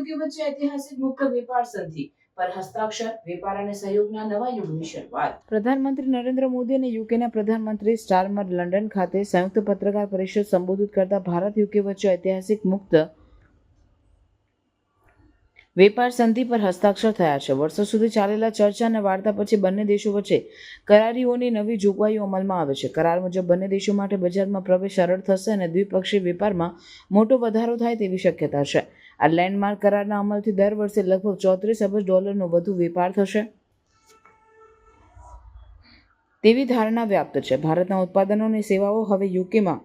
UK વચ્ચે ઐતિહાસિક મુક્ત વેપાર સંધિ પર હસ્તાક્ષર, વેપાર અને સહયોગના નવા યુગની શરૂઆત. પ્રધાનમંત્રી નરેન્દ્ર મોદી અને યુકેના પ્રધાનમંત્રી સ્ટારમર લંડન ખાતે સંયુક્ત પત્રકાર પરિષદ સંબોધિત કરતા ભારત યુકે વચ્ચે ઐતિહાસિક મુક્ત વેપાર સંધિ પર હસ્તાક્ષર થયા છે. વર્ષો સુધી ચાલેલા ચર્ચા અને વાર્તા પછી બંને દેશો વચ્ચે કરારીઓની નવી જોગવાઈઓ અમલમાં આવે છે. કરાર મુજબ બંને દેશો માટે બજારમાં પ્રવેશ સરળ થશે અને દ્વિપક્ષીય વેપારમાં મોટો વધારો થાય તેવી શક્યતા છે. આ લેન્ડમાર્ક કરારના અમલથી દર વર્ષે લગભગ $34 અબજ વધુ વેપાર થશે તેવી ધારણા વ્યાપ્ત છે. ભારતના ઉત્પાદનો અને સેવાઓ હવે યુકેમાં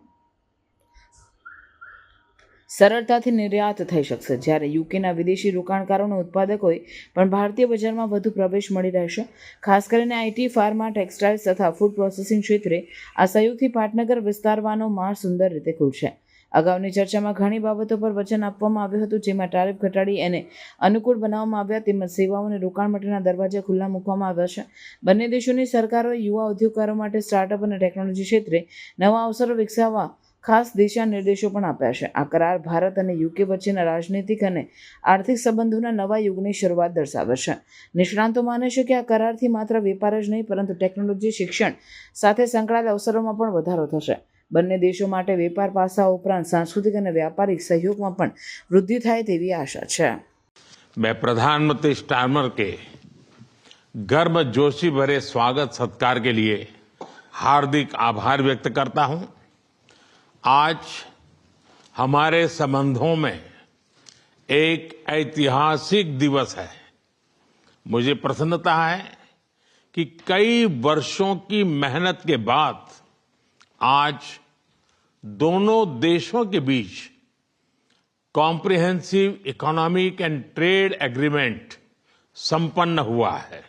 સરળતાથી નિર્યાત થઈ શકશે, જ્યારે યુકેના વિદેશી રોકાણકારો અને ઉત્પાદકોએ પણ ભારતીય બજારમાં વધુ પ્રવેશ મળી રહેશે. ખાસ કરીને આઈટી, ફાર્મા, ટેક્સટાઇલ્સ તથા ફૂડ પ્રોસેસિંગ ક્ષેત્રે આ સહયોગથી પાટનગર વિસ્તારવાનો માર્ગ સુંદર રીતે ખુલશે. અગાઉની ચર્ચામાં ઘણી બાબતો પર વચન આપવામાં આવ્યું હતું, જેમાં ટારિફ ઘટાડી એને અનુકૂળ બનાવવામાં આવ્યા તેમજ સેવાઓ અને રોકાણ માટેના દરવાજા ખુલ્લા મૂકવામાં આવ્યા છે. બંને દેશોની સરકારોએ યુવા ઉદ્યોગકારો માટે સ્ટાર્ટઅપ અને ટેકનોલોજી ક્ષેત્રે નવા અવસરો વિકસાવવા ખાસ દિશા નિર્દેશો પણ આપ્યા છે. આ કરાર ભારત અને યુકે વચ્ચેના રાજનૈતિક અને આર્થિક સંબંધોના નવા યુગની શરૂઆત દર્શાવે છે. નિષ્ણાંતો માને છે કે આ કરારથી માત્ર વેપાર જ નહીં પરંતુ ટેકનોલોજી, શિક્ષણ સાથે સંકળાયેલા અવસરોમાં પણ વધારો થશે. બંને દેશો માટે વેપાર પાસાઓ ઉપરાંત સાંસ્કૃતિક અને વ્યાપારિક સહયોગમાં પણ વૃદ્ધિ થાય તેવી આશા છે. मैं प्रधानमंत्री स्टारमर के गर्मजोशी भरे स्वागत सत्कार के लिए हार्दिक आभार व्यक्त करता हूं. आज हमारे संबंधों में एक ऐतिहासिक दिवस है. मुझे प्रसन्नता है कि कई वर्षों की मेहनत के बाद आज दोनों देशों के बीच comprehensive economic and trade agreement संपन्न हुआ है.